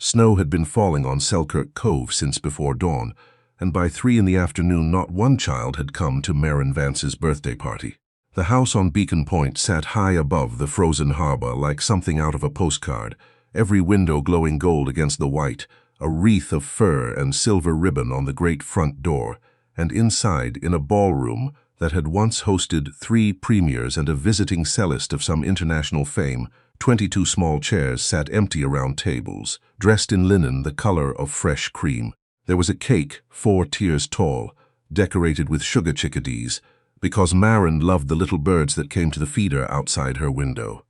Snow had been falling on Selkirk Cove since before dawn, and by 3 in the afternoon not one child had come to Marin Vance's birthday party. The house on Beacon Point sat high above the frozen harbor like something out of a postcard, every window glowing gold against the white, a wreath of fur and silver ribbon on the great front door, and inside, in a ballroom that had once hosted 3 premiers and a visiting cellist of some international fame, 22 small chairs sat empty around tables, dressed in linen the color of fresh cream. There was a cake 4 tiers tall, decorated with sugar chickadees, because Marin loved the little birds that came to the feeder outside her window.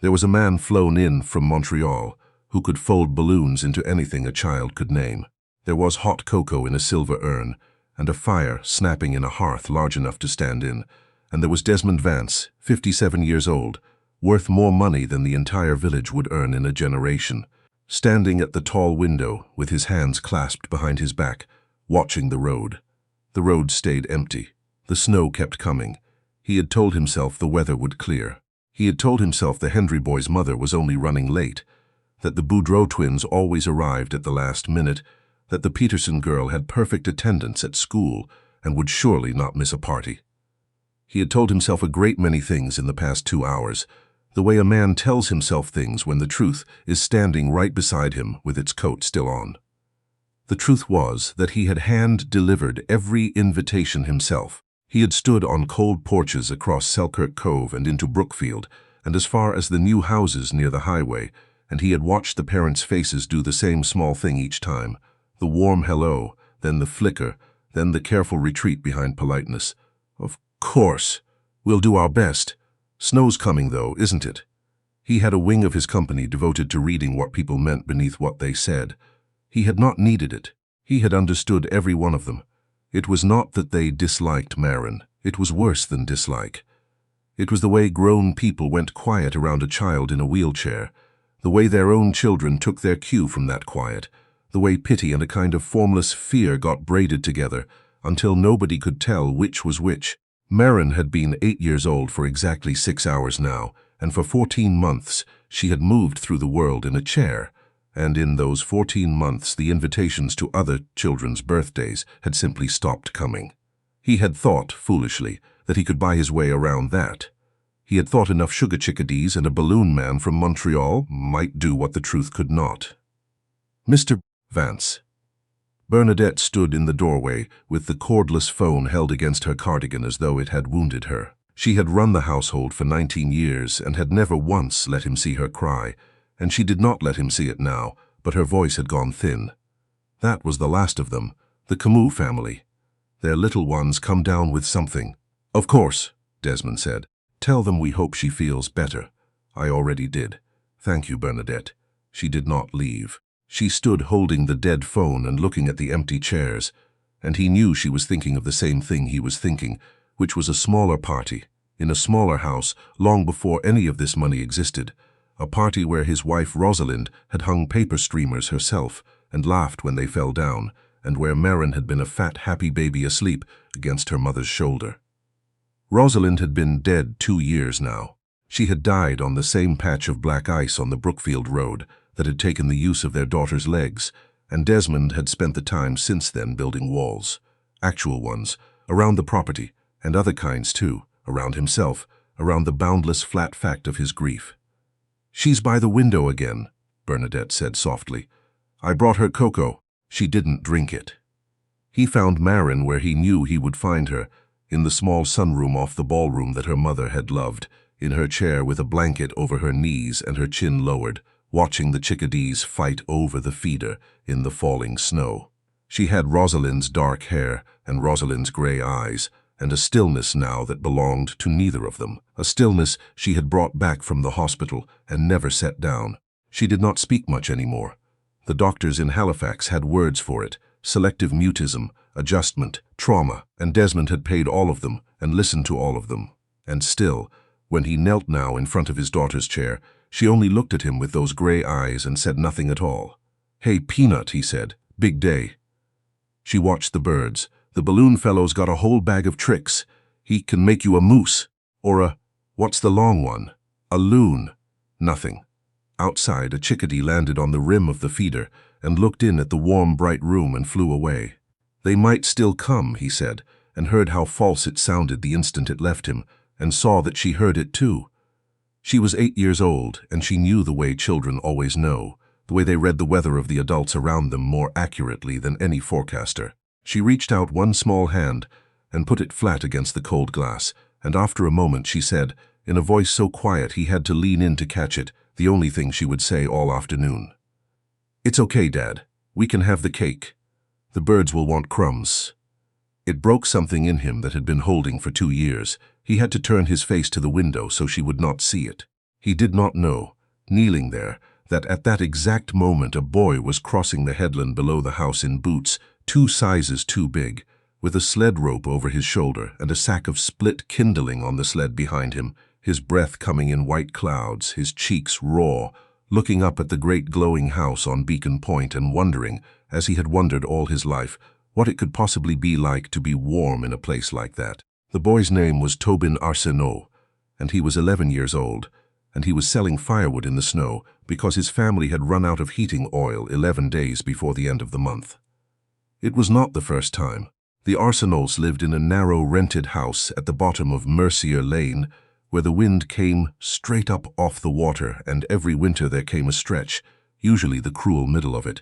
There was a man flown in from Montreal who could fold balloons into anything a child could name. There was hot cocoa in a silver urn, and a fire snapping in a hearth large enough to stand in, and there was Desmond Vance, 57 years old, worth more money than the entire village would earn in a generation, standing at the tall window with his hands clasped behind his back, watching the road. The road stayed empty. The snow kept coming. He had told himself the weather would clear. He had told himself the Hendry boy's mother was only running late, that the Boudreau twins always arrived at the last minute, that the Peterson girl had perfect attendance at school and would surely not miss a party. He had told himself a great many things in the past 2 hours, the way a man tells himself things when the truth is standing right beside him with its coat still on. The truth was that he had hand-delivered every invitation himself. He had stood on cold porches across Selkirk Cove and into Brookfield, and as far as the new houses near the highway, and he had watched the parents' faces do the same small thing each time, the warm hello, then the flicker, then the careful retreat behind politeness. Of course, we'll do our best. Snow's coming, though, isn't it? He had a wing of his company devoted to reading what people meant beneath what they said. He had not needed it. He had understood every one of them. It was not that they disliked Marin. It was worse than dislike. It was the way grown people went quiet around a child in a wheelchair, the way their own children took their cue from that quiet, the way pity and a kind of formless fear got braided together until nobody could tell which was which. Marin had been 8 years old for exactly 6 hours now, and for 14 months she had moved through the world in a chair, and in those 14 months the invitations to other children's birthdays had simply stopped coming. He had thought, foolishly, that he could buy his way around that. He had thought enough sugar chickadees and a balloon man from Montreal might do what the truth could not. Mr. Vance. Bernadette stood in the doorway with the cordless phone held against her cardigan as though it had wounded her. She had run the household for 19 years and had never once let him see her cry, and she did not let him see it now, but her voice had gone thin. That was the last of them, the Camus family. Their little ones come down with something. Of course, Desmond said. Tell them we hope she feels better. I already did. Thank you, Bernadette. She did not leave. She stood holding the dead phone and looking at the empty chairs, and he knew she was thinking of the same thing he was thinking, which was a smaller party, in a smaller house, long before any of this money existed, a party where his wife Rosalind had hung paper streamers herself and laughed when they fell down, and where Marin had been a fat, happy baby asleep against her mother's shoulder. Rosalind had been dead 2 years now. She had died on the same patch of black ice on the Brookfield Road that had taken the use of their daughter's legs, and Desmond had spent the time since then building walls, actual ones, around the property, and other kinds too, around himself, around the boundless flat fact of his grief. She's by the window again, Bernadette said softly. I brought her cocoa. She didn't drink it. He found Marin where he knew he would find her, in the small sunroom off the ballroom that her mother had loved, in her chair with a blanket over her knees and her chin lowered, watching the chickadees fight over the feeder in the falling snow. She had Rosalind's dark hair and Rosalind's gray eyes, and a stillness now that belonged to neither of them, a stillness she had brought back from the hospital and never set down. She did not speak much anymore. The doctors in Halifax had words for it: selective mutism, adjustment, trauma, and Desmond had paid all of them and listened to all of them. And still, when he knelt now in front of his daughter's chair, she only looked at him with those gray eyes and said nothing at all. Hey, Peanut, he said, big day. She watched the birds. The balloon fellow's got a whole bag of tricks. He can make you a moose, or what's the long one? A loon. Nothing. Outside, a chickadee landed on the rim of the feeder and looked in at the warm, bright room and flew away. They might still come, he said, and heard how false it sounded the instant it left him, and saw that she heard it too. She was 8 years old, and she knew the way children always know, the way they read the weather of the adults around them more accurately than any forecaster. She reached out one small hand and put it flat against the cold glass, and after a moment she said, in a voice so quiet he had to lean in to catch it, the only thing she would say all afternoon. "It's okay, Dad. We can have the cake. The birds will want crumbs." It broke something in him that had been holding for 2 years. He had to turn his face to the window so she would not see it. He did not know, kneeling there, that at that exact moment a boy was crossing the headland below the house in boots, 2 sizes too big, with a sled rope over his shoulder and a sack of split kindling on the sled behind him, his breath coming in white clouds, his cheeks raw, looking up at the great glowing house on Beacon Point and wondering, as he had wondered all his life, what it could possibly be like to be warm in a place like that. The boy's name was Tobin Arsenault, and he was 11 years old, and he was selling firewood in the snow because his family had run out of heating oil 11 days before the end of the month. It was not the first time. The Arsenaults lived in a narrow rented house at the bottom of Mercier Lane, where the wind came straight up off the water, and every winter there came a stretch, usually the cruel middle of it,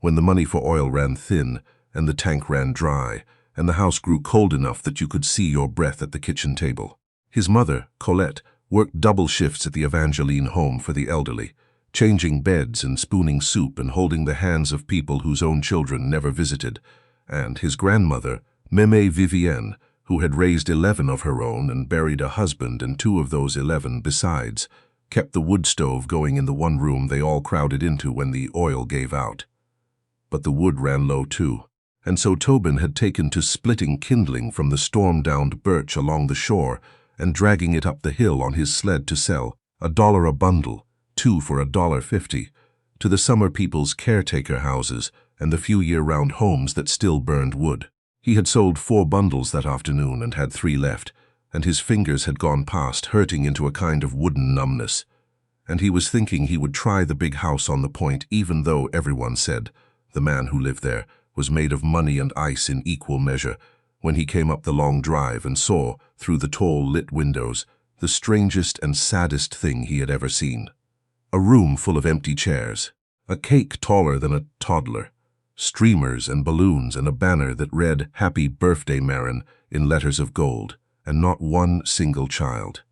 when the money for oil ran thin and the tank ran dry, and the house grew cold enough that you could see your breath at the kitchen table. His mother, Colette, worked double shifts at the Evangeline home for the elderly, changing beds and spooning soup and holding the hands of people whose own children never visited, and his grandmother, Mémé Vivienne, who had raised 11 of her own and buried a husband and 2 of those 11 besides, kept the wood stove going in the one room they all crowded into when the oil gave out. But the wood ran low too, and so Tobin had taken to splitting kindling from the storm-downed birch along the shore and dragging it up the hill on his sled to sell, $1 a bundle, 2 for $1.50, to the summer people's caretaker houses and the few year-round homes that still burned wood. He had sold 4 bundles that afternoon and had 3 left, and his fingers had gone past, hurting into a kind of wooden numbness. And he was thinking he would try the big house on the point, even though everyone said the man who lived there was made of money and ice in equal measure, when he came up the long drive and saw, through the tall lit windows, the strangest and saddest thing he had ever seen. A room full of empty chairs, a cake taller than a toddler, streamers and balloons and a banner that read, "Happy Birthday, Marin," in letters of gold, and not one single child.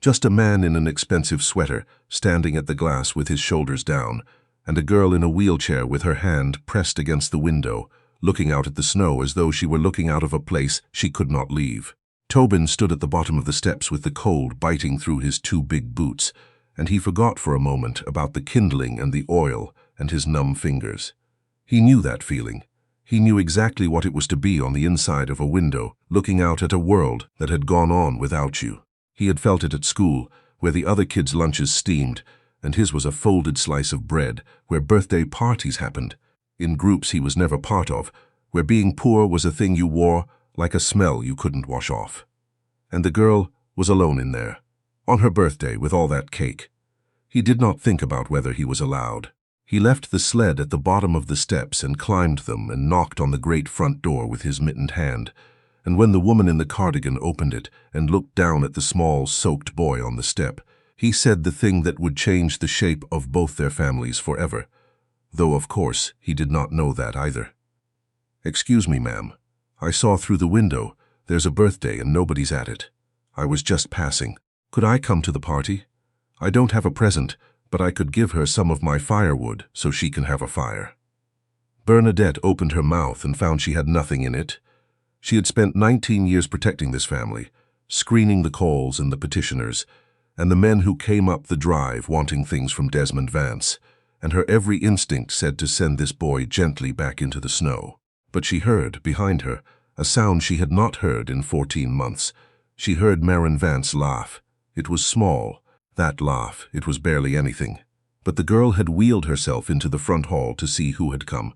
Just a man in an expensive sweater, standing at the glass with his shoulders down, and a girl in a wheelchair with her hand pressed against the window, looking out at the snow as though she were looking out of a place she could not leave. Tobin stood at the bottom of the steps with the cold biting through his 2 big boots, and he forgot for a moment about the kindling and the oil and his numb fingers. He knew that feeling. He knew exactly what it was to be on the inside of a window, looking out at a world that had gone on without you. He had felt it at school, where the other kids' lunches steamed, and his was a folded slice of bread, where birthday parties happened, in groups he was never part of, where being poor was a thing you wore like a smell you couldn't wash off. And the girl was alone in there, on her birthday with all that cake. He did not think about whether he was allowed. He left the sled at the bottom of the steps and climbed them and knocked on the great front door with his mittened hand, and when the woman in the cardigan opened it and looked down at the small, soaked boy on the step, he said the thing that would change the shape of both their families forever, though of course he did not know that either. "Excuse me, ma'am. I saw through the window. There's a birthday and nobody's at it. I was just passing. Could I come to the party? I don't have a present, but I could give her some of my firewood so she can have a fire." Bernadette opened her mouth and found she had nothing in it. She had spent 19 years protecting this family, screening the calls and the petitioners, and the men who came up the drive wanting things from Desmond Vance, and her every instinct said to send this boy gently back into the snow. But she heard, behind her, a sound she had not heard in 14 months. She heard Marin Vance laugh. It was small, that laugh, it was barely anything. But the girl had wheeled herself into the front hall to see who had come,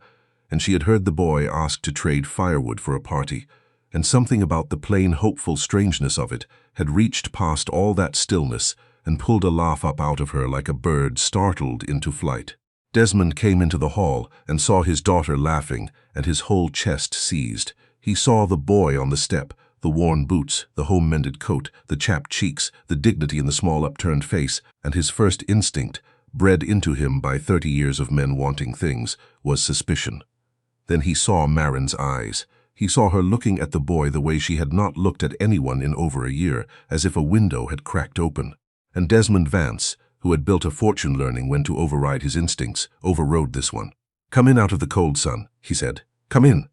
and she had heard the boy ask to trade firewood for a party, and something about the plain hopeful strangeness of it had reached past all that stillness and pulled a laugh up out of her like a bird startled into flight. Desmond came into the hall and saw his daughter laughing, and his whole chest seized. He saw the boy on the step, the worn boots, the home-mended coat, the chapped cheeks, the dignity in the small upturned face, and his first instinct, bred into him by 30 years of men wanting things, was suspicion. Then he saw Marin's eyes. He saw her looking at the boy the way she had not looked at anyone in over a year, as if a window had cracked open. And Desmond Vance, who had built a fortune learning when to override his instincts, overrode this one. "Come in out of the cold, son," he said. "Come in."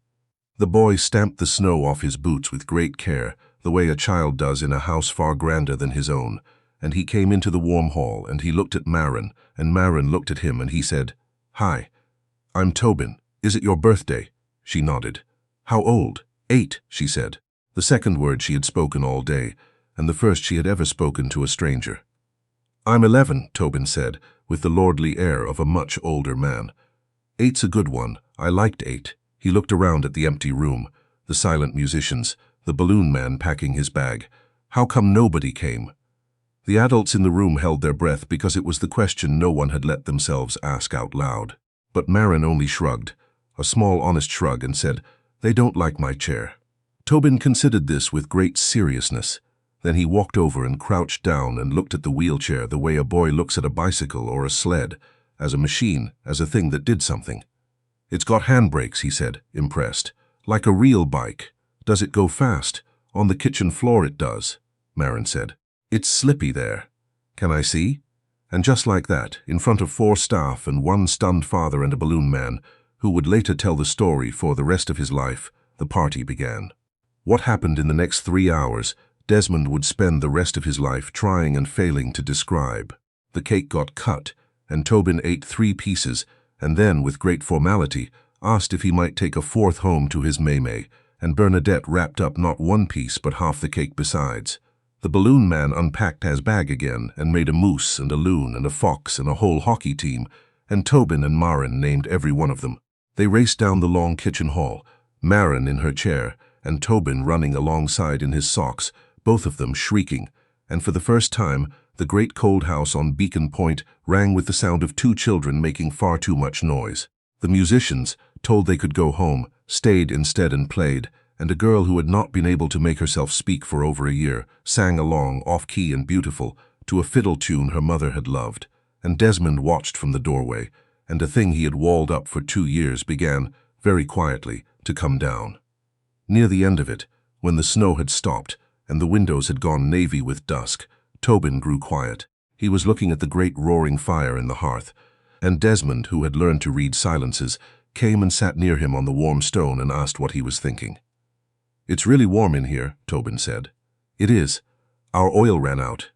The boy stamped the snow off his boots with great care, the way a child does in a house far grander than his own, and he came into the warm hall, and he looked at Marin, and Marin looked at him, and he said, "Hi, I'm Tobin. Is it your birthday?" She nodded. "How old?" "8, she said. The second word she had spoken all day, and the first she had ever spoken to a stranger. "I'm 11, Tobin said, with the lordly air of a much older man. "8's a good one. I liked 8. He looked around at the empty room, the silent musicians, the balloon man packing his bag. How come nobody came? The adults in the room held their breath because it was the question no one had let themselves ask out loud. But Marin only shrugged, a small honest shrug, and said, "They don't like my chair." Tobin considered this with great seriousness. Then he walked over and crouched down and looked at the wheelchair the way a boy looks at a bicycle or a sled, as a machine, as a thing that did something. "It's got handbrakes," he said, impressed. "Like a real bike. Does it go fast? On the kitchen floor it does," Marin said. "It's slippy there. Can I see?" And just like that, in front of 4 staff and 1 stunned father and a balloon man, who would later tell the story for the rest of his life, the party began. What happened in the next 3 hours, Desmond would spend the rest of his life trying and failing to describe. The cake got cut, and Tobin ate 3 pieces, and then, with great formality, asked if he might take a 4th home to his May, and Bernadette wrapped up not 1 piece but half the cake besides. The balloon man unpacked his bag again and made a moose and a loon and a fox and a whole hockey team, and Tobin and Marin named every one of them. They raced down the long kitchen hall, Marin in her chair, and Tobin running alongside in his socks, both of them shrieking, and for the first time, the great cold house on Beacon Point rang with the sound of 2 children making far too much noise. The musicians, told they could go home, stayed instead and played, and a girl who had not been able to make herself speak for over a year sang along, off-key and beautiful, to a fiddle tune her mother had loved, and Desmond watched from the doorway, and a thing he had walled up for 2 years began, very quietly, to come down. Near the end of it, when the snow had stopped and the windows had gone navy with dusk, Tobin grew quiet. He was looking at the great roaring fire in the hearth, and Desmond, who had learned to read silences, came and sat near him on the warm stone and asked what he was thinking. "It's really warm in here," Tobin said. "It is. Our oil ran out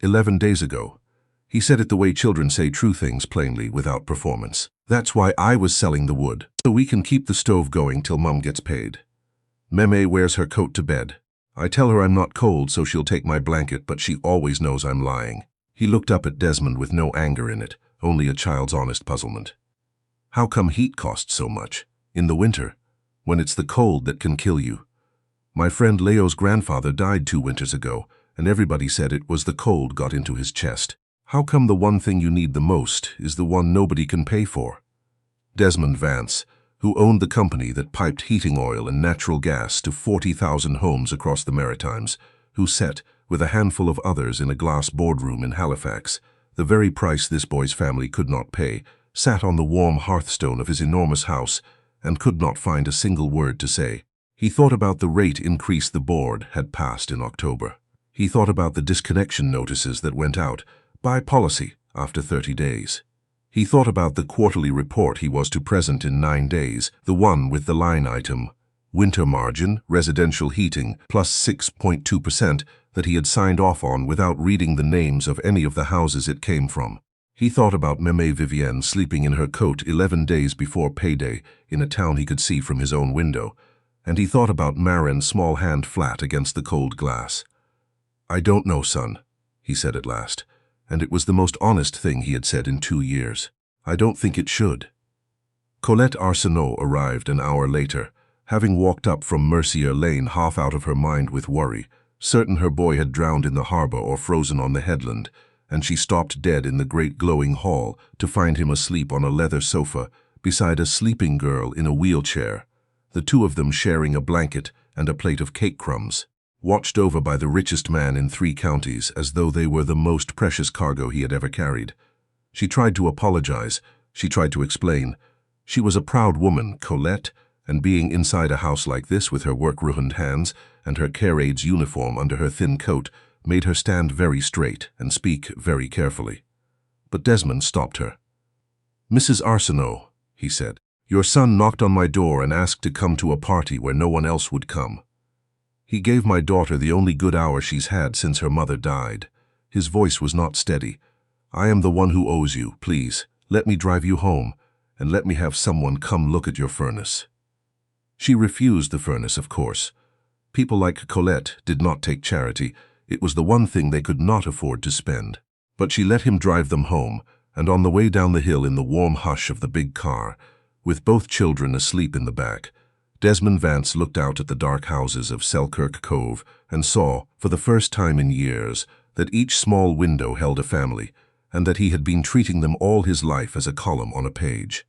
11 days ago." He said it the way children say true things plainly, without performance. "That's why I was selling the wood, so we can keep the stove going till Mum gets paid. Meme wears her coat to bed. I tell her I'm not cold, so she'll take my blanket, but she always knows I'm lying." He looked up at Desmond with no anger in it, only a child's honest puzzlement. "How come heat costs so much? In the winter, when it's the cold that can kill you. My friend Leo's grandfather died 2 winters ago, and everybody said it was the cold got into his chest. How come the one thing you need the most is the one nobody can pay for?" Desmond Vance, who owned the company that piped heating oil and natural gas to 40,000 homes across the Maritimes, who set, with a handful of others in a glass boardroom in Halifax, the very price this boy's family could not pay, sat on the warm hearthstone of his enormous house and could not find a single word to say. He thought about the rate increase the board had passed in October. He thought about the disconnection notices that went out, by policy, after 30 days. He thought about the quarterly report he was to present in 9 days, the one with the line item, winter margin, residential heating, plus 6.2%, that he had signed off on without reading the names of any of the houses it came from. He thought about Meme Vivienne sleeping in her coat 11 days before payday in a town he could see from his own window, and he thought about Marin's small hand flat against the cold glass. "I don't know, son," he said at last, and it was the most honest thing he had said in 2 years. "I don't think it should." Colette Arsenault arrived an hour later, having walked up from Mercier Lane half out of her mind with worry, certain her boy had drowned in the harbor or frozen on the headland, and she stopped dead in the great glowing hall to find him asleep on a leather sofa beside a sleeping girl in a wheelchair, the two of them sharing a blanket and a plate of cake crumbs, watched over by the richest man in 3 counties as though they were the most precious cargo he had ever carried. She tried to apologize. She tried to explain. She was a proud woman, Colette, and being inside a house like this with her work-ruined hands and her care aide's uniform under her thin coat made her stand very straight and speak very carefully. But Desmond stopped her. "Mrs. Arsenault," he said, "your son knocked on my door and asked to come to a party where no one else would come. He gave my daughter the only good hour she's had since her mother died." His voice was not steady. "I am the one who owes you. Please, let me drive you home, and let me have someone come look at your furnace." She refused the furnace, of course. People like Colette did not take charity. It was the one thing they could not afford to spend. But she let him drive them home, and on the way down the hill in the warm hush of the big car, with both children asleep in the back, Desmond Vance looked out at the dark houses of Selkirk Cove and saw, for the first time in years, that each small window held a family, and that he had been treating them all his life as a column on a page.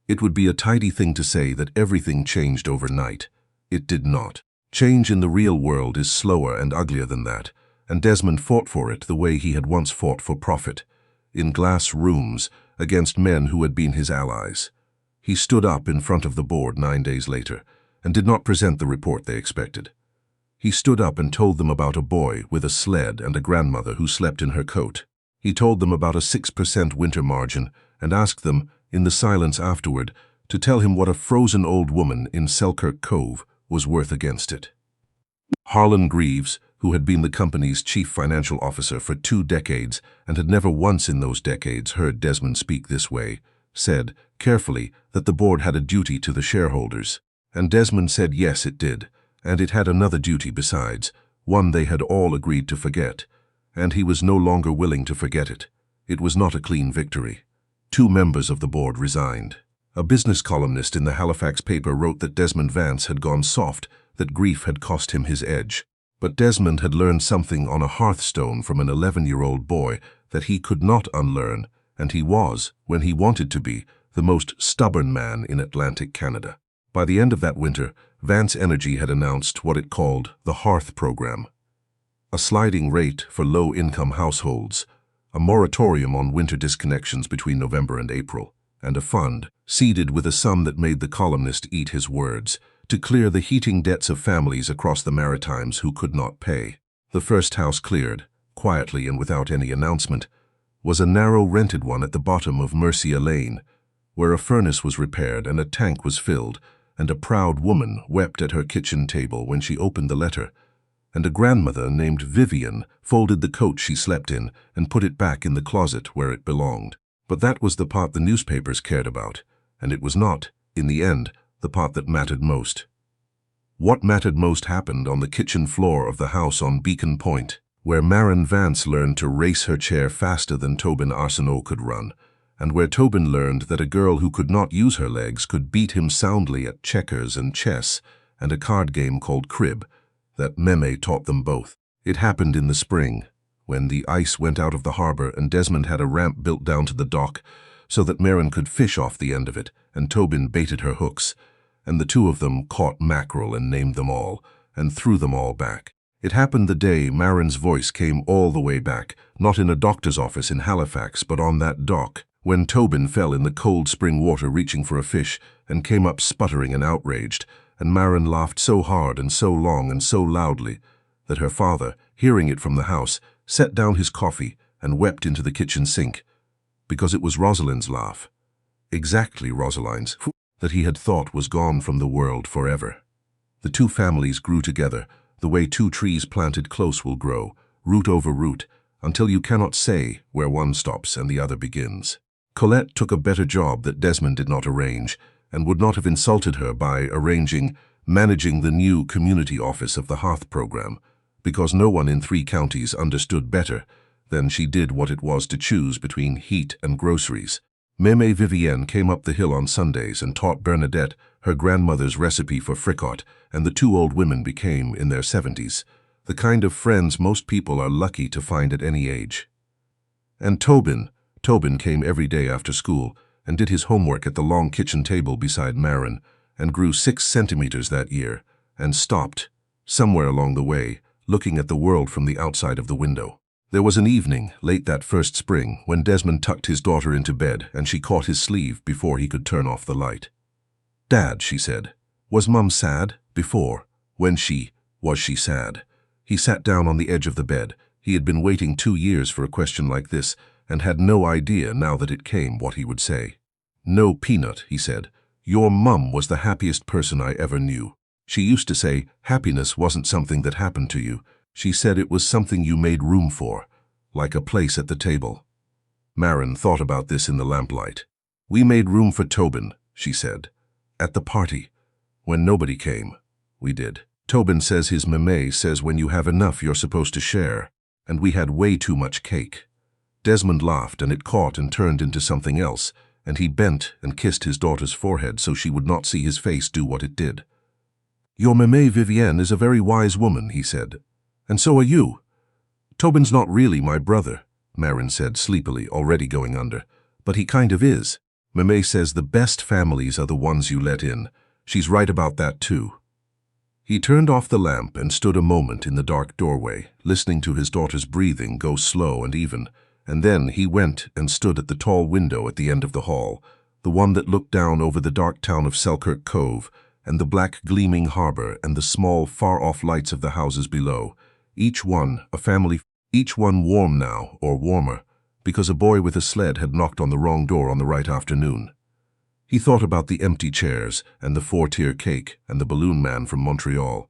It would be a tidy thing to say that everything changed overnight. It did not. Change in the real world is slower and uglier than that, and Desmond fought for it the way he had once fought for profit, in glass rooms, against men who had been his allies. He stood up in front of the board 9 days later, and did not present the report they expected. He stood up and told them about a boy with a sled and a grandmother who slept in her coat. He told them about a 6% winter margin and asked them, in the silence afterward, to tell him what a frozen old woman in Selkirk Cove was worth against it. Harlan Greaves, who had been the company's chief financial officer for 2 decades and had never once in those decades heard Desmond speak this way, said, carefully, that the board had a duty to the shareholders. And Desmond said yes, it did, and it had another duty besides, one they had all agreed to forget, and he was no longer willing to forget it. It was not a clean victory. 2 members of the board resigned. A business columnist in the Halifax paper wrote that Desmond Vance had gone soft, that grief had cost him his edge. But Desmond had learned something on a hearthstone from an 11-year-old boy that he could not unlearn, and he was, when he wanted to be, the most stubborn man in Atlantic Canada. By the end of that winter, Vance Energy had announced what it called the Hearth Program. A sliding rate for low-income households, a moratorium on winter disconnections between November and April, and a fund, seeded with a sum that made the columnist eat his words, to clear the heating debts of families across the Maritimes who could not pay. The first house cleared, quietly and without any announcement, was a narrow rented one at the bottom of Mercia Lane, where a furnace was repaired and a tank was filled, and a proud woman wept at her kitchen table when she opened the letter, and a grandmother named Vivian folded the coat she slept in and put it back in the closet where it belonged. But that was the part the newspapers cared about, and it was not, in the end, the part that mattered most. What mattered most happened on the kitchen floor of the house on Beacon Point, where Marin Vance learned to race her chair faster than Tobin Arsenault could run, and where Tobin learned that a girl who could not use her legs could beat him soundly at checkers and chess and a card game called crib, that Meme taught them both. It happened in the spring, when the ice went out of the harbor and Desmond had a ramp built down to the dock so that Marin could fish off the end of it, and Tobin baited her hooks, and the 2 of them caught mackerel and named them all, and threw them all back. It happened the day Marin's voice came all the way back, not in a doctor's office in Halifax, but on that dock, when Tobin fell in the cold spring water reaching for a fish and came up sputtering and outraged, and Marin laughed so hard and so long and so loudly that her father, hearing it from the house, set down his coffee and wept into the kitchen sink, because it was Rosalind's laugh, exactly Rosaline's, that he had thought was gone from the world forever. The 2 families grew together, the way 2 trees planted close will grow, root over root, until you cannot say where one stops and the other begins. Colette took a better job that Desmond did not arrange, and would not have insulted her by managing the new community office of the Hearth Program, because no one in 3 counties understood better than she did what it was to choose between heat and groceries. Meme Vivienne came up the hill on Sundays and taught Bernadette her grandmother's recipe for fricot, and the 2 old women became, in their 70s, the kind of friends most people are lucky to find at any age. And Tobin came every day after school and did his homework at the long kitchen table beside Marin, and grew 6 centimeters that year, and stopped, somewhere along the way, looking at the world from the outside of the window. There was an evening, late that first spring, when Desmond tucked his daughter into bed and she caught his sleeve before he could turn off the light. "Dad," she said, "was Mum sad before? Was she sad?" He sat down on the edge of the bed. He had been waiting 2 years for a question like this and had no idea, now that it came, what he would say. "No, Peanut," he said. "Your mum was the happiest person I ever knew. She used to say happiness wasn't something that happened to you. She said it was something you made room for, like a place at the table." Marin thought about this in the lamplight. "We made room for Tobin," she said. "At the party. When nobody came, we did. Tobin says his mame says when you have enough you're supposed to share, and we had way too much cake." Desmond laughed, and it caught and turned into something else, and he bent and kissed his daughter's forehead so she would not see his face do what it did. "Your mame Vivienne is a very wise woman," he said. "And so are you." "Tobin's not really my brother," Marin said sleepily, already going under. "But he kind of is. Mame says the best families are the ones you let in. She's right about that too." He turned off the lamp and stood a moment in the dark doorway, listening to his daughter's breathing go slow and even, and then he went and stood at the tall window at the end of the hall, the one that looked down over the dark town of Selkirk Cove and the black gleaming harbor and the small, far-off lights of the houses below, each one a family, each one warm now, or warmer, because a boy with a sled had knocked on the wrong door on the right afternoon. He thought about the empty chairs and the 4-tier cake and the balloon man from Montreal,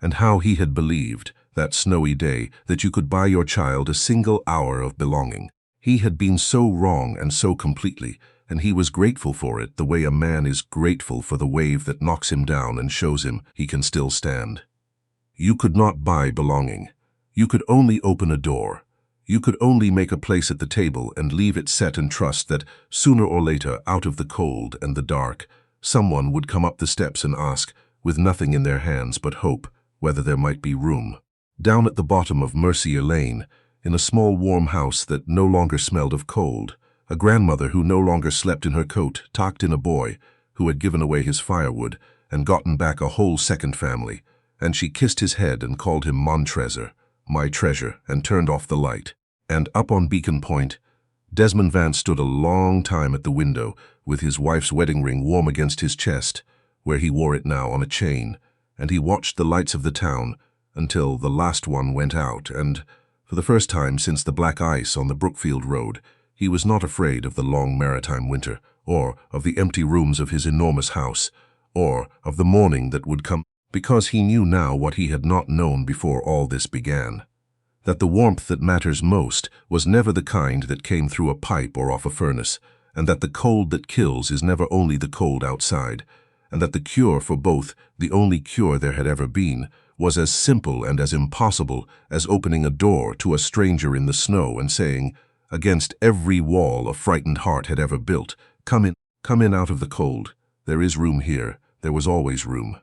and how he had believed, that snowy day, that you could buy your child a single hour of belonging. He had been so wrong and so completely, and he was grateful for it the way a man is grateful for the wave that knocks him down and shows him he can still stand. You could not buy belonging. You could only open a door. You could only make a place at the table and leave it set and trust that, sooner or later, out of the cold and the dark, someone would come up the steps and ask, with nothing in their hands but hope, whether there might be room. Down at the bottom of Mercier Lane, in a small warm house that no longer smelled of cold, a grandmother who no longer slept in her coat tucked in a boy who had given away his firewood and gotten back a whole second family, and she kissed his head and called him Mon Trésor, my treasure, and turned off the light. And up on Beacon Point, Desmond Vance stood a long time at the window with his wife's wedding ring warm against his chest, where he wore it now on a chain, and he watched the lights of the town until the last one went out, and, for the first time since the black ice on the Brookfield Road, he was not afraid of the long maritime winter, or of the empty rooms of his enormous house, or of the morning that would come, because he knew now what he had not known before all this began. That the warmth that matters most was never the kind that came through a pipe or off a furnace, and that the cold that kills is never only the cold outside, and that the cure for both, the only cure there had ever been, was as simple and as impossible as opening a door to a stranger in the snow and saying, against every wall a frightened heart had ever built, come in out of the cold. There is room here. There was always room."